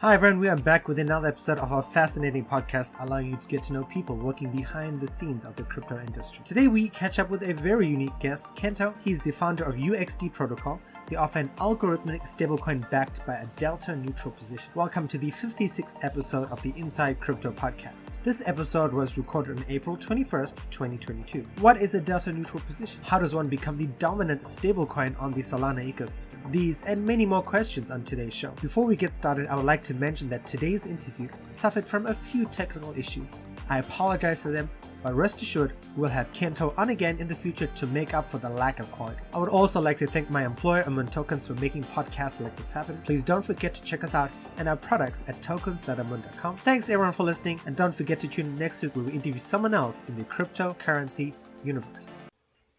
Hi everyone, we are back with another episode of our fascinating podcast allowing you to get to know people working behind the scenes of the crypto industry. Today we catch up with a very unique guest, Kento. He's the founder of UXD Protocol. They offer an algorithmic stablecoin backed by a delta neutral position. Welcome to the 56th episode of the Inside Crypto podcast. This episode was recorded on April 21st, 2022. What is a delta neutral position? How does one become the dominant stablecoin on the Solana ecosystem? These and many more questions on today's show. Before we get started, I would like to mention that today's interview suffered from a few technical issues. I apologize for them, but rest assured, we'll have Kento on again in the future to make up for the lack of quality. I would also like to thank my employer, Amun Tokens, for making podcasts like this happen. Please don't forget to check us out and our products at tokens.amun.com. Thanks everyone for listening, and don't forget to tune in next week where we interview someone else in the cryptocurrency universe.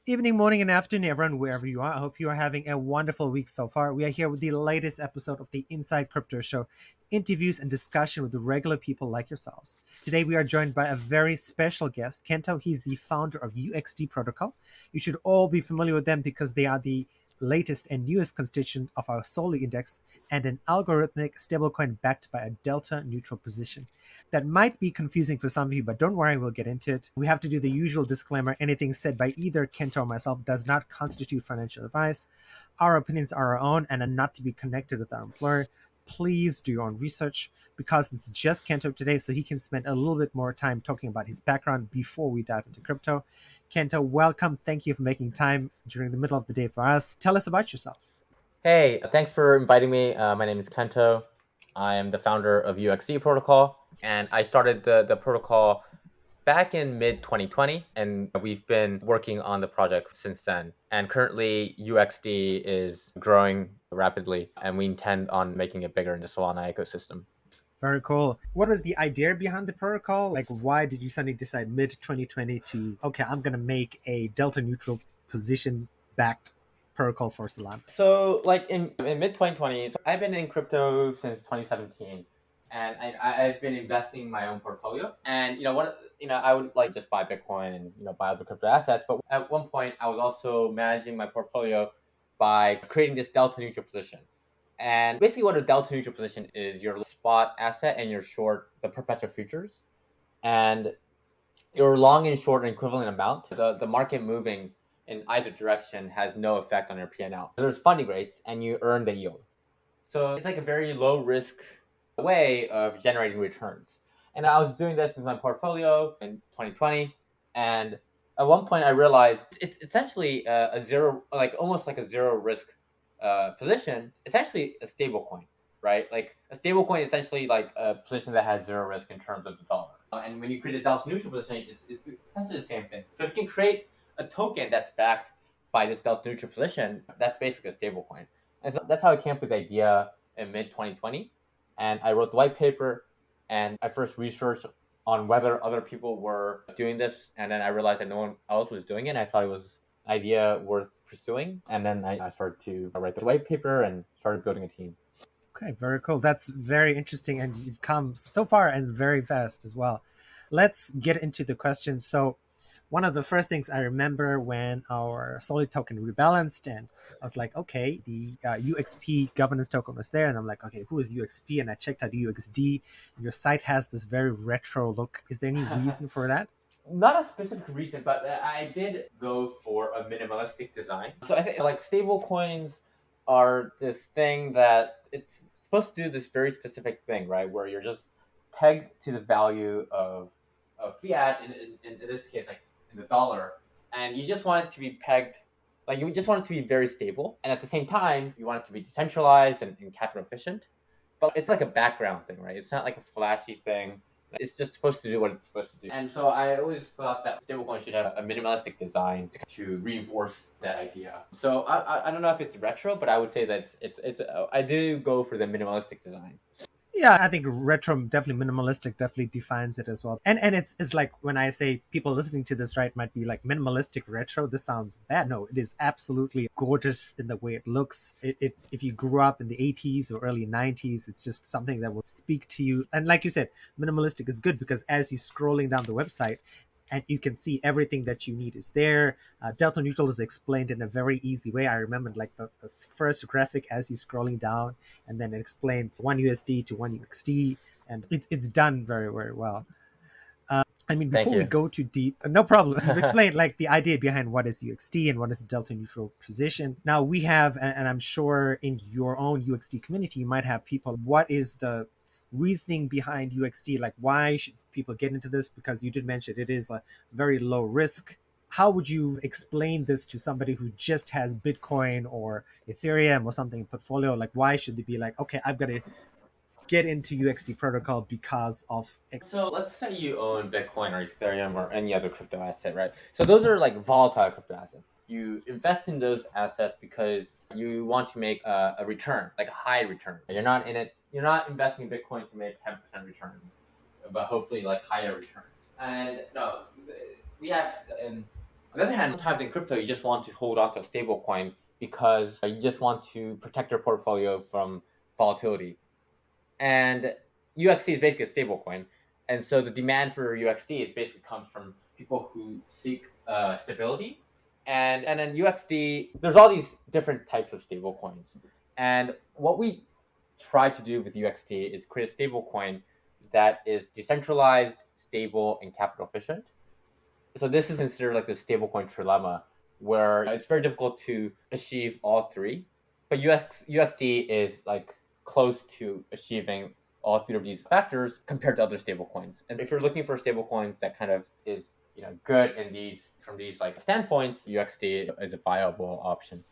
Evening, morning, and afternoon, everyone, wherever you are. I hope you are having a wonderful week so far. We are here with the latest episode of the Inside Crypto Show, interviews and discussion with the regular people like yourselves. Today, we are joined by a very special guest, Kento. He's the founder of UXD Protocol. You should all be familiar with them because they are the latest and newest constituent of our Soli index and an algorithmic stablecoin backed by a delta neutral position. That might be confusing for some of you, but don't worry, we'll get into it. We have to do the usual disclaimer. Anything said by either Kento or myself does not constitute financial advice. Our opinions are our own and are not to be connected with our employer. Please do your own research because it's just Kento today, so he can spend a little bit more time talking about his background before we dive into crypto. Kento, welcome. Thank you for making time during the middle of the day for us. Tell us about yourself. Hey, thanks for inviting me. My name is Kento. I am the founder of UXD Protocol, and I started the protocol back in mid-2020, and we've been working on the project since then. And currently, UXD is growing rapidly, and we intend on making it bigger in the Solana ecosystem. Very cool. What was the idea behind the protocol? Like, why did you suddenly decide mid 2020 to, okay, I'm going to make a delta neutral position backed protocol for Solana? So, in mid-2020, I've been in crypto since 2017. And I've been investing my own portfolio, and I would like just buy Bitcoin and buy other crypto assets. But at one point, I was also managing my portfolio by creating this delta neutral position. And basically, what a delta neutral position is, you're spot asset and you're short the perpetual futures, and you're long and short an equivalent amount. The market moving in either direction has no effect on your P&L. There's funding rates, and you earn the yield. So it's like a very low risk way of generating returns. And I was doing this with my portfolio in 2020. And at one point I realized it's essentially a zero, like almost like a zero risk position. It's actually a stable coin, right? Like a stable coin is essentially like a position that has zero risk in terms of the dollar. And when you create a delta neutral position, it's essentially the same thing. So if you can create a token that's backed by this delta neutral position, that's basically a stable coin. And so that's how I came up with the idea in mid 2020. And I wrote the white paper, and I first researched on whether other people were doing this. And then I realized that no one else was doing it. And I thought it was an idea worth pursuing. And then I started to write the white paper and started building a team. Okay, very cool. That's very interesting. And you've come so far and very fast as well. Let's get into the questions. So, one of the first things I remember when our Solid token rebalanced, and I was like, okay, the UXP governance token was there, and I'm like, okay, who is UXP? And I checked out UXD, and your site has this very retro look. Is there any reason for that? Not a specific reason, but I did go for a minimalistic design. So I think like stable coins are this thing that it's supposed to do this very specific thing, right? Where you're just pegged to the value of fiat, in this case, like in the dollar, and you just want it to be pegged, like you just want it to be very stable, and at the same time, you want it to be decentralized and capital efficient. But it's like a background thing, right? It's not like a flashy thing. It's just supposed to do what it's supposed to do. And so I always thought that stablecoin should have a minimalistic design to reinforce that idea. So I don't know if it's retro, but I would say that it's I do go for the minimalistic design. Yeah, I think retro, definitely minimalistic, definitely defines it as well. And it's like when I say people listening to this, right, might be like minimalistic retro. This sounds bad. No, it is absolutely gorgeous in the way it looks. It if you grew up in the 80s or early 90s, it's just something that will speak to you. And like you said, minimalistic is good because as you're scrolling down the website, and you can see everything that you need is there. Delta neutral is explained in a very easy way. I remember like the first graphic as you're scrolling down, and then it explains one USD to one UXD, and it's done very, very well. I mean, Thank before we you. go too deep, no problem. You've explained like the idea behind what is UXD and what is a delta neutral position. Now we have, and I'm sure in your own UXD community, you might have people. What is the reasoning behind UXD? Like, why should people get into this? Because you did mention it is a very low risk. How would you explain this to somebody who just has Bitcoin or Ethereum or something in portfolio? Like, why should they be like, okay, I've got to get into UXD protocol because of So let's say you own Bitcoin or Ethereum or any other crypto asset, right? So those are like volatile crypto assets. You invest in those assets because you want to make a return, like a high return. You're not in it. You're not investing in Bitcoin to make 10% returns, but hopefully like higher returns. And no, we have. And on the other hand, sometimes in crypto, you just want to hold on to a stable coin because you just want to protect your portfolio from volatility. And UXC is basically a stable coin. And so the demand for UXD is basically comes from people who seek stability. And then UXD, there's all these different types of stable coins. And what we try to do with UXD is create a stable coin that is decentralized, stable, and capital efficient. So this is considered like the stablecoin trilemma, where it's very difficult to achieve all three. But UXD is like close to achieving all three of these factors compared to other stablecoins. And if you're looking for stablecoins that kind of is good in these from these like standpoints, UXD is a viable option.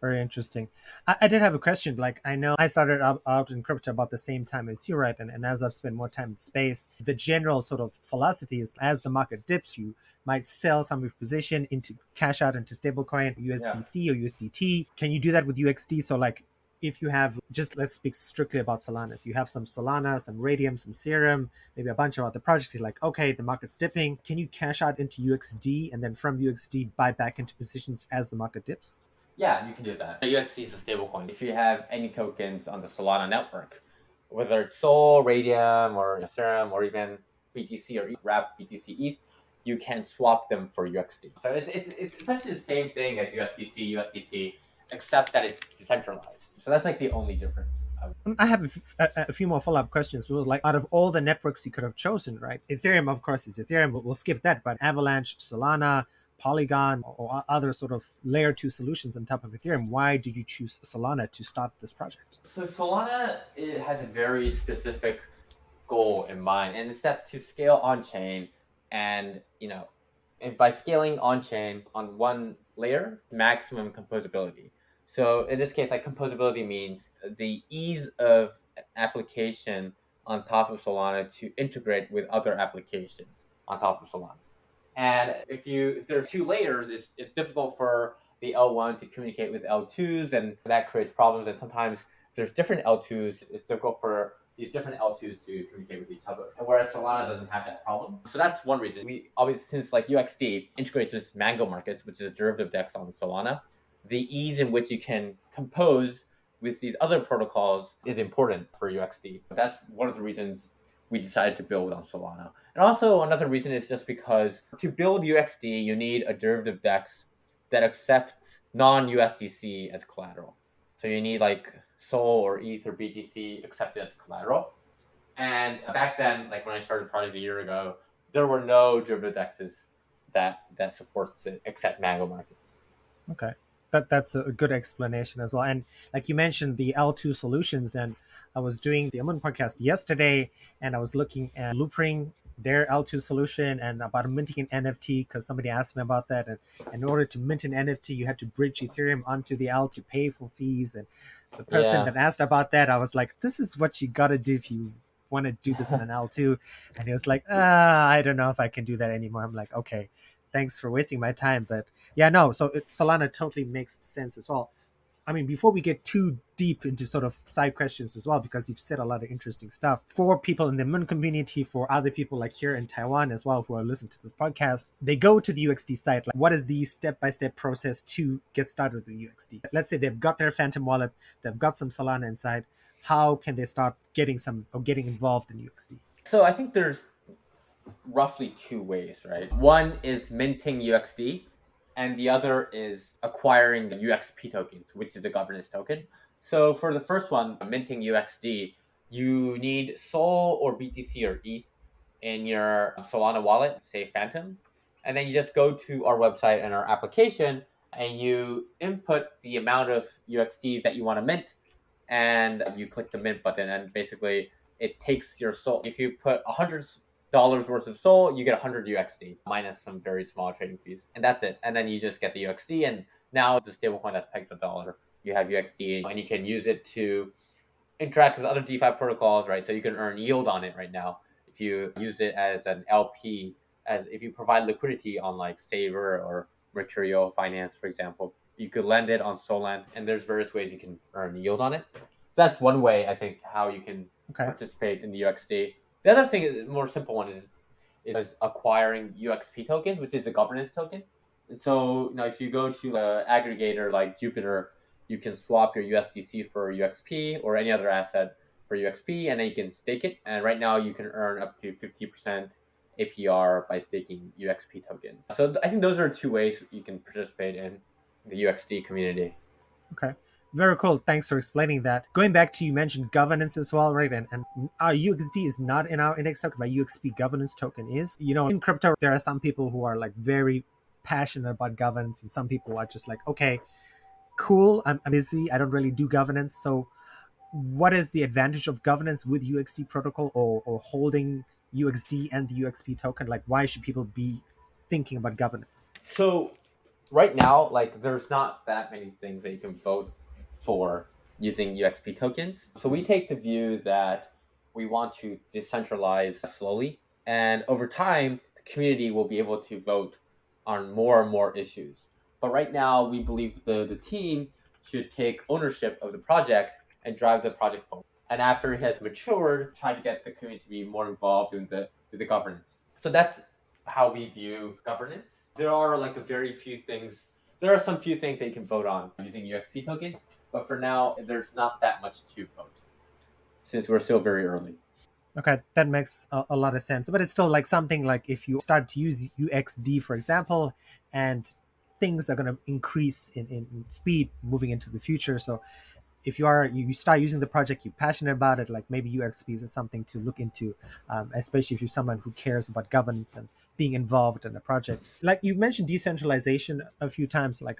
very interesting. I did have a question. Like, I know I started out in crypto about the same time as you, right? And as I've spent more time in space, the general sort of philosophy is as the market dips, you might sell some of your position into cash out into stablecoin, USDC or USDT. Can you do that with UXD? So, like, if you have just let's speak strictly about Solana. So you have some Solana, some Radium, some Serum, maybe a bunch of other projects. You're like, okay, the market's dipping. Can you cash out into UXD and then from UXD buy back into positions as the market dips? Yeah, you can do that. UXC is a stablecoin. If you have any tokens on the Solana network, whether it's Sol, Radium, or Serum, or even BTC or Wrap BTC ETH, you can swap them for UXD. So it's essentially the same thing as USDC, USDT, except that it's decentralized. So that's like the only difference. I have a few more follow-up questions. Like, out of all the networks you could have chosen, right? Ethereum, of course, is Ethereum, but we'll skip that. But Avalanche, Solana, Polygon, or other sort of layer 2 solutions on top of Ethereum, why did you choose Solana to start this project? So Solana, it has a very specific goal in mind, and it's that to scale on chain, and and by scaling on chain on one layer, maximum composability. So in this case, like composability means the ease of application on top of Solana to integrate with other applications on top of Solana. And if there's two layers, it's difficult for the L1 to communicate with L2s, and that creates problems. And sometimes if there's different L2s, it's difficult for these different L2s to communicate with each other. And whereas Solana doesn't have that problem. So that's one reason. We obviously, since like UXD integrates with Mango Markets, which is a derivative DEX on Solana, the ease in which you can compose with these other protocols is important for UXD. That's one of the reasons we decided to build on Solana. And also another reason is just because to build UXD, you need a derivative DEX that accepts non-USDC as collateral. So you need like Sol or ETH or BTC accepted as collateral. And back then, like when I started the project a year ago, there were no derivative DEXs that supports it except Mango Markets. Okay. That's a good explanation as well. And like you mentioned, the L2 solutions, and I was doing the Amun podcast yesterday, and I was looking at Loopring, their L2 solution, and about minting an NFT because somebody asked me about that. And in order to mint an NFT, you had to bridge Ethereum onto the L to pay for fees. And the person Yeah. that asked about that, I was like, this is what you got to do if you want to do this on an L2. And he was like, I don't know if I can do that anymore. I'm like, okay, thanks for wasting my time. But yeah, no. So Solana totally makes sense as well. I mean, before we get too deep into sort of side questions as well, because you've said a lot of interesting stuff for people in the Moon community, for other people like here in Taiwan as well who are listening to this podcast, they go to the UXD site. Like, what is the step-by-step process to get started with the UXD? Let's say they've got their Phantom wallet, they've got some Solana inside. How can they start getting involved in UXD? So I think there's roughly two ways, right? One is minting UXD, and the other is acquiring UXP tokens, which is a governance token. So for the first one, minting UXD, you need Sol or BTC or ETH in your Solana wallet, say Phantom, and then you just go to our website and our application, and you input the amount of UXD that you want to mint, and you click the mint button, and basically it takes your Sol. If you put $100 worth of Sol, you get 100 UXD minus some very small trading fees, and that's it. And then you just get the UXD, and now it's a stablecoin that's pegged to the dollar. You have UXD, and you can use it to interact with other DeFi protocols, right? So you can earn yield on it right now if you use it as an LP, as if you provide liquidity on like Saver or Mercurial Finance, for example. You could lend it on Solana, and there's various ways you can earn yield on it. So that's one way I think how you can participate in the UXD. The other thing is a more simple one is acquiring UXP tokens, which is a governance token. And so, if you go to an aggregator like Jupiter, you can swap your USDC for UXP or any other asset for UXP, and then you can stake it. And right now, you can earn up to 50% APR by staking UXP tokens. So I think those are two ways you can participate in the UXD community. Okay. Very cool. Thanks for explaining that. Going back to, you mentioned governance as well, right? And our UXD is not in our index token, but UXP governance token is. In crypto, there are some people who are like very passionate about governance, and some people are just like, okay, cool, I'm busy, I don't really do governance. So what is the advantage of governance with UXD protocol, or holding UXD and the UXP token? Like, why should people be thinking about governance? So right now, like there's not that many things that you can vote for using UXP tokens. So we take the view that we want to decentralize slowly, and over time, the community will be able to vote on more and more issues. But right now, we believe the team should take ownership of the project and drive the project forward. And after it has matured, try to get the community to be more involved in the governance. So that's how we view governance. There are like a very few things. There are some few things that you can vote on using UXP tokens, but for now, there's not that much to vote since we're still very early. Okay, that makes a lot of sense. But it's still like something like, if you start to use UXD, for example, and things are going to increase in speed moving into the future. So if you start using the project, you're passionate about it, like maybe UXPs is something to look into, especially if you're someone who cares about governance and being involved in a project. Like you mentioned decentralization a few times, like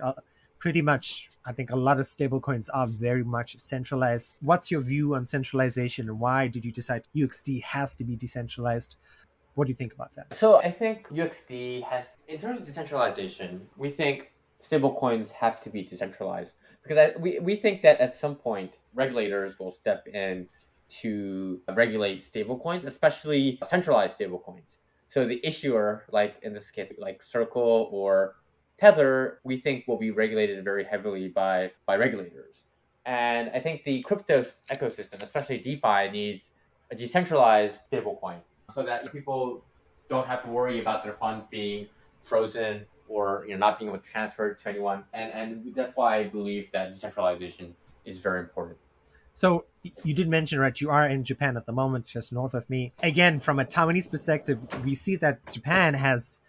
pretty much I think a lot of stablecoins are very much centralized. What's your view on centralization, and why did you decide UXD has to be decentralized? What do you think about that? So I think UXD has, in terms of decentralization, we think stablecoins have to be decentralized because we think that at some point regulators will step in to regulate stablecoins, especially centralized stablecoins. So the issuer, like in this case, like Circle or Tether, we think will be regulated very heavily by regulators. And I think the crypto ecosystem, especially DeFi, needs a decentralized stablecoin so that people don't have to worry about their funds being frozen or not being able to transfer to anyone. And that's why I believe that decentralization is very important. So you did mention, right, you are in Japan at the moment, just north of me. Again, from a Taiwanese perspective, we see that Japan has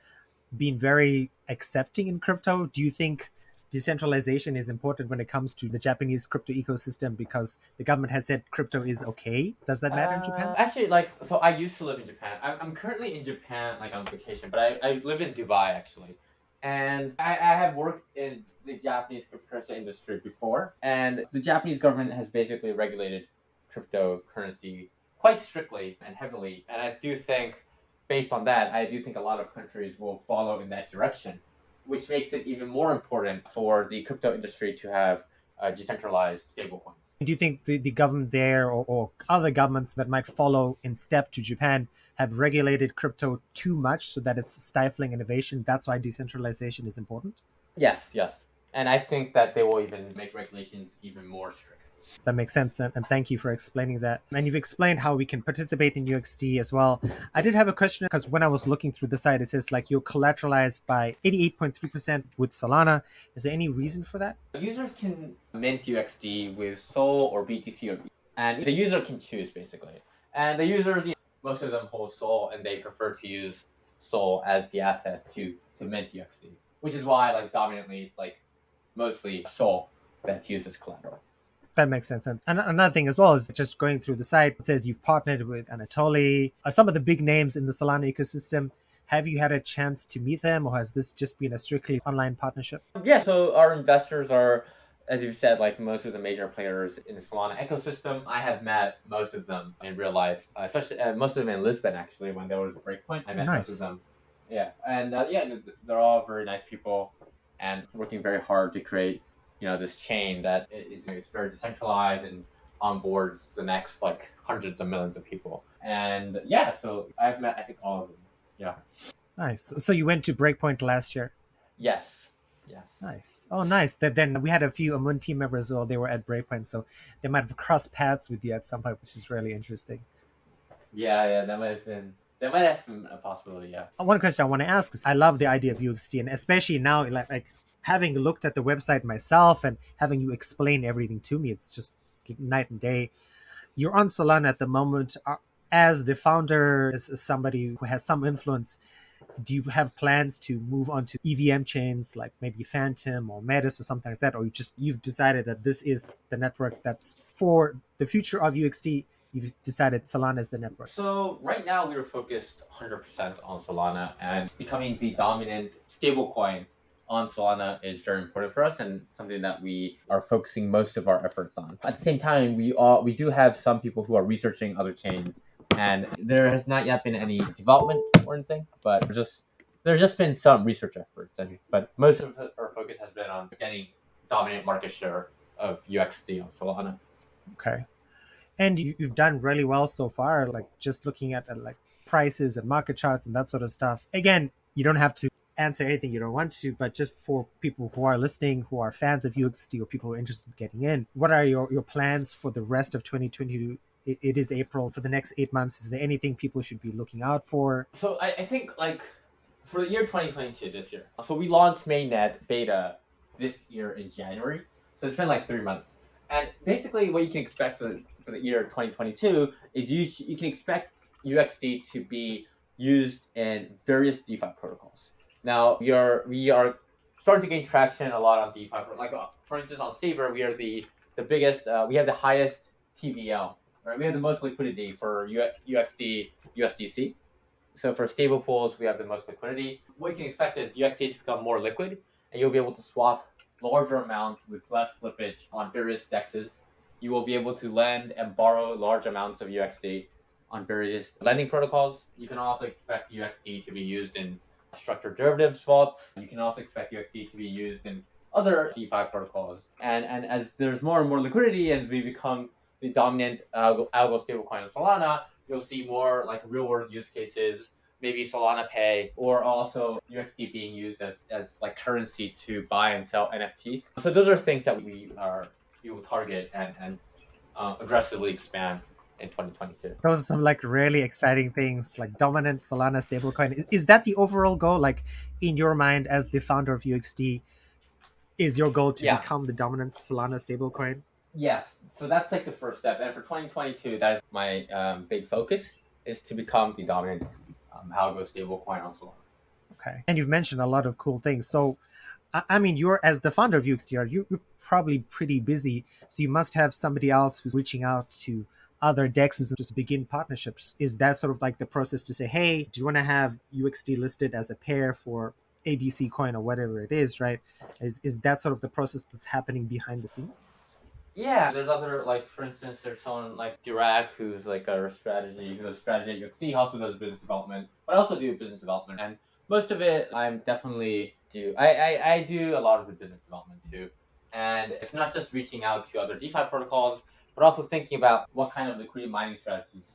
been very accepting in crypto. Do you think decentralization is important when it comes to the Japanese crypto ecosystem, because the government has said crypto is okay? Does that matter in Japan? Actually, like, so I used to live in Japan. I'm currently in Japan, like on vacation, but I live in Dubai actually. And I have worked in the Japanese cryptocurrency industry before. And the Japanese government has basically regulated cryptocurrency quite strictly and heavily. And I do think, based on that, I do think a lot of countries will follow in that direction, which makes it even more important for the crypto industry to have decentralized stablecoins. Do you think the government there, or other governments that might follow in step to Japan, have regulated crypto too much so that it's stifling innovation? That's why decentralization is important? Yes, yes. And I think that they will even make regulations even more strict. That makes sense, and thank you for explaining that. And you've explained how we can participate in UXD as well. I did have a question, because when I was looking through the site, it says like you're collateralized by 88.3% with Solana. Is there any reason for that? Users can mint UXD with Sol or BTC, and the user can choose basically. And the users, most of them hold Sol, and they prefer to use Sol as the asset to mint UXD, which is why like dominantly it's like mostly Sol that's used as collateral. That makes sense. And another thing as well is just going through the site, it says you've partnered with Anatoly, some of the big names in the Solana ecosystem. Have you had a chance to meet them, or has this just been a strictly online partnership? Yeah, so our investors are, as you said, like most of the major players in the Solana ecosystem. I have met most of them in real life, especially most of them in Lisbon actually when there was a breakpoint. I met most of Nice. them. Yeah, and they're all very nice people and working very hard to create, this chain that is very decentralized and onboards the next like hundreds of millions of people. And yeah, so I've met I think all of them. Yeah. Nice. So you went to Breakpoint last year. Yes. Yes. Nice. Oh, nice. Then we had a few Amun team members as well. They were at Breakpoint, so they might have crossed paths with you at some point, which is really interesting. Yeah, that might have been a possibility. Yeah. One question I want to ask is, I love the idea of UXD, and especially now, like having looked at the website myself and having you explain everything to me, it's just night and day. You're on Solana at the moment. As the founder, as somebody who has some influence, do you have plans to move on to EVM chains like maybe Phantom or Metis or something like that, or you've decided that this is the network that's for the future of UXD? You've decided Solana is the network. So right now we are focused 100% on Solana, and becoming the dominant stablecoin on Solana is very important for us and something that we are focusing most of our efforts on. At the same time, we do have some people who are researching other chains, and there has not yet been any development or anything, but there's just been some research efforts. But most of our focus has been on getting dominant market share of UXD on Solana. Okay. And you've done really well so far, like just looking at like prices and market charts and that sort of stuff. Again, you don't have to answer anything you don't want to, but just for people who are listening, who are fans of UXD or people who are interested in getting in, what are your plans for the rest of 2022? It is April. For the next 8 months, is there anything people should be looking out for? So I think like for the year 2022 this year. So we launched mainnet beta this year in January. So it's been like 3 months. And basically what you can expect for the year 2022 is you can expect UXD to be used in various DeFi protocols. Now we are starting to gain traction a lot on DeFi. Like for instance on Saber, we are the biggest. We have the highest TVL. Right, we have the most liquidity for UXD USDC. So for stable pools, we have the most liquidity. What you can expect is UXD to become more liquid, and you'll be able to swap larger amounts with less slippage on various dexes. You will be able to lend and borrow large amounts of UXD on various lending protocols. You can also expect UXD to be used in structured derivatives vaults. You can also expect UXD to be used in other DeFi protocols. And as there's more and more liquidity and we become the dominant algo stablecoin on Solana, you'll see more like real world use cases, maybe Solana Pay, or also UXD being used as like currency to buy and sell NFTs. So those are things that we will target and aggressively expand in 2022. Those are some like really exciting things, like dominant Solana stablecoin. Is that the overall goal? Like in your mind, as the founder of UXD, is your goal to Yeah. become the dominant Solana stablecoin? Yes. So that's like the first step. And for 2022, that is my big focus is to become the dominant algo stablecoin on Solana. Okay. And you've mentioned a lot of cool things. So, I mean, you're as the founder of UXDR, you're probably pretty busy. So you must have somebody else who's reaching out to other DEXs and just begin partnerships. Is that sort of like the process to say, hey, do you want to have UXD listed as a pair for ABC coin or whatever it is, right? Is that sort of the process that's happening behind the scenes? Yeah, there's other like for instance, there's someone like Dirac who's like who's a strategy at UXC. He also does business development, but I also do business development, and most of it I'm definitely do. I do a lot of the business development too, and it's not just reaching out to other DeFi protocols, but also thinking about what kind of liquidity mining strategies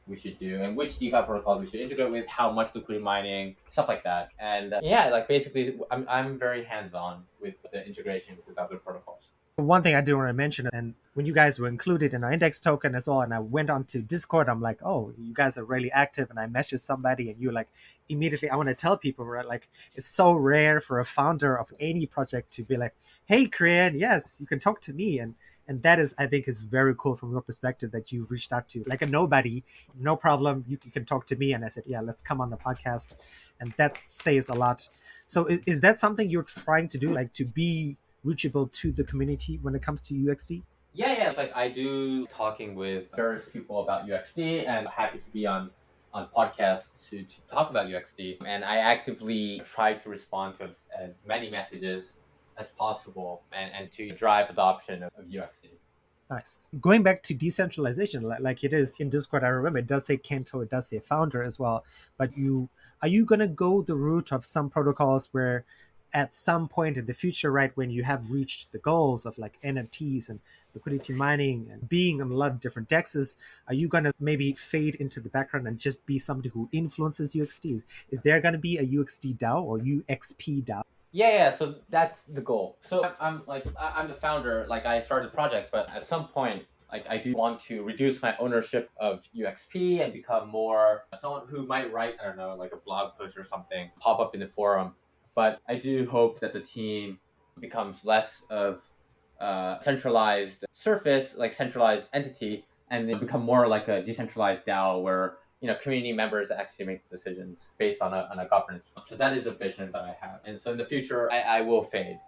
we should do and which DeFi protocols we should integrate with, how much liquidity mining, stuff like that. And yeah, like basically, I'm very hands on with the integration with other protocols. One thing I do want to mention, and when you guys were included in our index token as well, and I went on to Discord, I'm like, oh, you guys are really active. And I messaged somebody, and you're like, immediately, I want to tell people, right? Like, it's so rare for a founder of any project to be like, hey, Korean, yes, you can talk to me. And And that is, I think, is very cool from your perspective that you reached out to like a nobody. No problem, you can talk to me. And I said, yeah, let's come on the podcast. And that says a lot. So is that something you're trying to do, like to be reachable to the community when it comes to UXD? Yeah. Like I do talking with various people about UXD and happy to be on podcasts to talk about UXD. And I actively try to respond to as many messages as possible and to drive adoption of UXD. Nice. Going back to decentralization, like it is in Discord, I remember it does say Kento, it does say founder as well. But are you gonna go the route of some protocols where at some point in the future, right, when you have reached the goals of like NFTs and liquidity mining and being on a lot of different dexes, are you gonna maybe fade into the background and just be somebody who influences UXDs? Is there gonna be a UXD DAO or UXP DAO? Yeah. So that's the goal. So I'm the founder. Like I started the project, but at some point, like I do want to reduce my ownership of UXP and become more someone who might write, I don't know, like a blog post or something, pop up in the forum. But I do hope that the team becomes less of centralized surface, like centralized entity, and they become more like a decentralized DAO where community members actually make decisions based on a governance. So that is a vision that I have, and so in the future, I will fade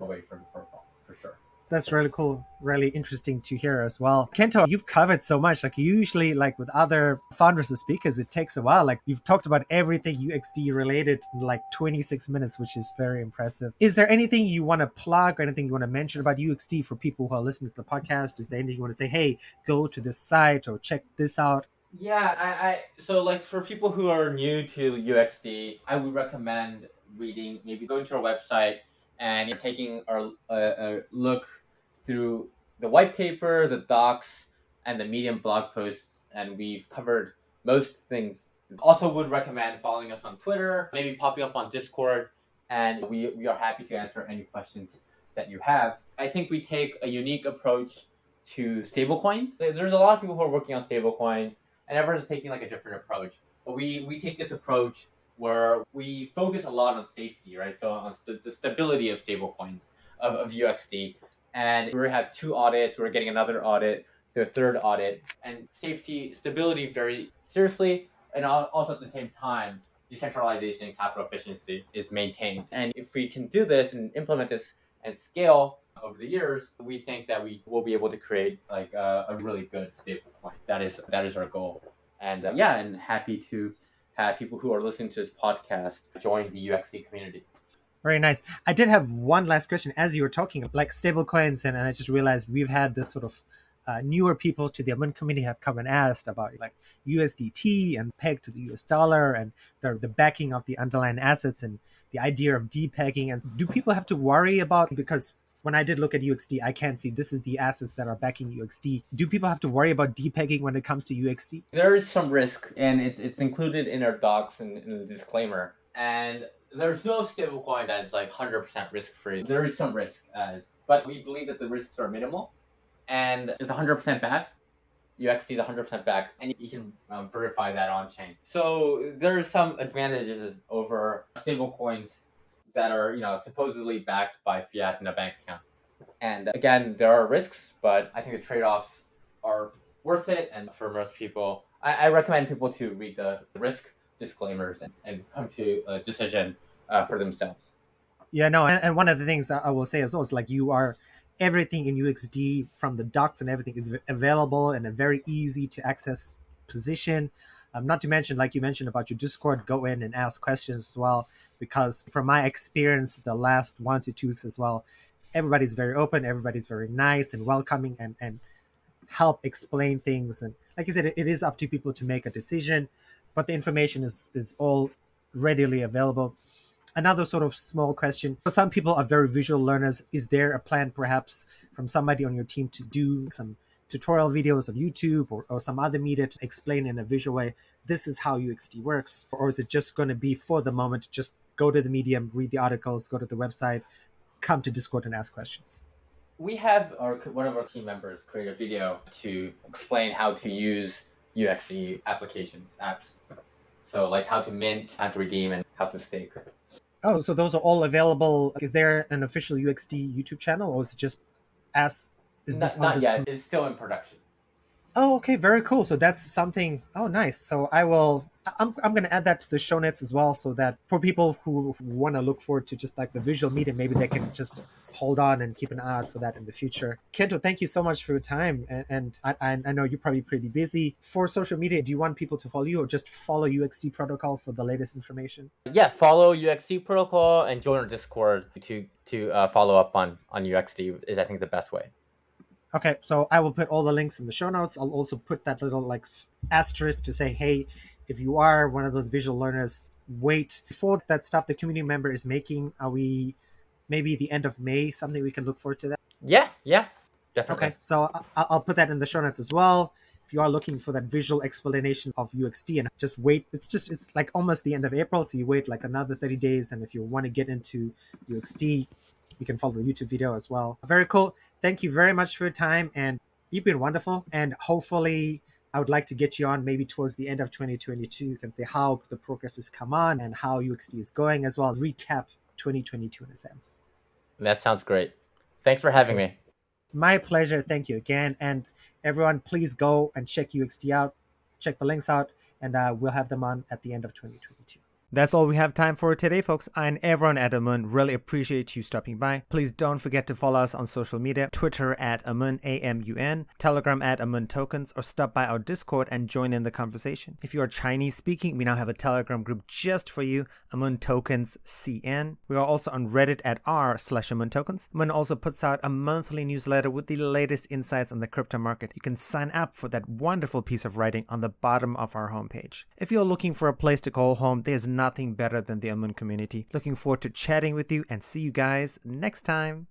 away from the protocol for sure. That's really cool, really interesting to hear as well. Kento, you've covered so much. Like usually, like with other founders or speakers, it takes a while. Like you've talked about everything UXD related in like 26 minutes, which is very impressive. Is there anything you want to plug or anything you want to mention about UXD for people who are listening to the podcast? Is there anything you want to say? Hey, go to this site or check this out? Yeah, I so like for people who are new to UXD, I would recommend reading, maybe going to our website and taking a look through the white paper, the docs, and the Medium blog posts, and we've covered most things. Also, would recommend following us on Twitter, maybe popping up on Discord, and we are happy to answer any questions that you have. I think we take a unique approach to stablecoins. There's a lot of people who are working on stablecoins and everyone's taking like a different approach. But we take this approach where we focus a lot on safety, right? So on the stability of stablecoins of UXD, and we have 2 audits. We're getting another audit, the third audit, and safety, stability very seriously, and also at the same time, decentralization and capital efficiency is maintained. And if we can do this and implement this and scale over the years, we think that we will be able to create like a really good stable coin. That is our goal. And and happy to have people who are listening to this podcast join the UXC community. Very nice. I did have one last question as you were talking, like stable coins, and I just realized we've had this sort of newer people to the Amun community have come and asked about like USDT and peg to the US dollar and the backing of the underlying assets and the idea of depegging. And do people have to worry about, because when I did look at UXD, I can't see this is the assets that are backing UXD. Do people have to worry about depegging when it comes to UXD? There is some risk, and it's included in our docs and in the disclaimer. And there's no stablecoin that is like 100% risk free. There is some risk, but we believe that the risks are minimal, and it's 100% backed. UXD is 100% backed, and you can verify that on chain. So there's some advantages over stablecoins that are supposedly backed by fiat in a bank account. And again, there are risks, but I think the trade-offs are worth it. And for most people, I recommend people to read the risk disclaimers and come to a decision for themselves. Yeah, no, and one of the things I will say as well is like you are everything in UXD from the docs and everything is available in a very easy to access position. Not to mention, like you mentioned about your Discord, go in and ask questions as well. Because from my experience, the last 1 to 2 weeks as well, everybody's very open, everybody's very nice and welcoming, and help explain things. And like you said, it is up to people to make a decision, but the information is all readily available. Another sort of small question. For some people are very visual learners. Is there a plan perhaps from somebody on your team to do some tutorial videos on YouTube or some other media to explain in a visual way, this is how UXD works? Or is it just going to be for the moment, just go to the Medium, read the articles, go to the website, come to Discord and ask questions? We have one of our team members create a video to explain how to use UXD apps. So like how to mint, how to redeem, and how to stake. Oh, so those are all available. Is there an official UXD YouTube channel, or is it just as Is this Not, one not yet. It's still in production. Oh, okay, very cool. So that's something. Oh, nice. So I'm going to add that to the show notes as well, so that for people who want to look forward to just like the visual media, maybe they can just hold on and keep an eye out for that in the future. Kento, thank you so much for your time. And I know you're probably pretty busy. For social media, do you want people to follow you or just follow UXD Protocol for the latest information? Yeah, follow UXD Protocol and join our Discord to follow up on UXD is, I think, the best way. Okay, so I will put all the links in the show notes. I'll also put that little like asterisk to say, hey, if you are one of those visual learners, wait for that stuff the community member is making. Are we maybe the end of May, something we can look forward to that? Yeah, definitely. Okay, so I'll put that in the show notes as well. If you are looking for that visual explanation of UXD, and just wait, it's like almost the end of April, so you wait like another 30 days. And if you want to get into UXD, you can follow the YouTube video as well. Very cool. Thank you very much for your time, and you've been wonderful. And hopefully, I would like to get you on maybe towards the end of 2022. You can say how the progress has come on and how UXD is going as well. Recap 2022 in a sense. That sounds great. Thanks for having me. My pleasure. Thank you again. And everyone, please go and check UXD out. Check the links out, and we'll have them on at the end of 2022. That's all we have time for today, folks. I and everyone at Amun really appreciate you stopping by. Please don't forget to follow us on social media, Twitter at Amun, A-M-U-N, Telegram at Amun Tokens, or stop by our Discord and join in the conversation. If you are Chinese speaking, we now have a Telegram group just for you, Amun Tokens CN. We are also on Reddit at r/Amun Tokens. Amun also puts out a monthly newsletter with the latest insights on the crypto market. You can sign up for that wonderful piece of writing on the bottom of our homepage. If you're looking for a place to call home, there's nothing better than the Amun community. Looking forward to chatting with you and see you guys next time.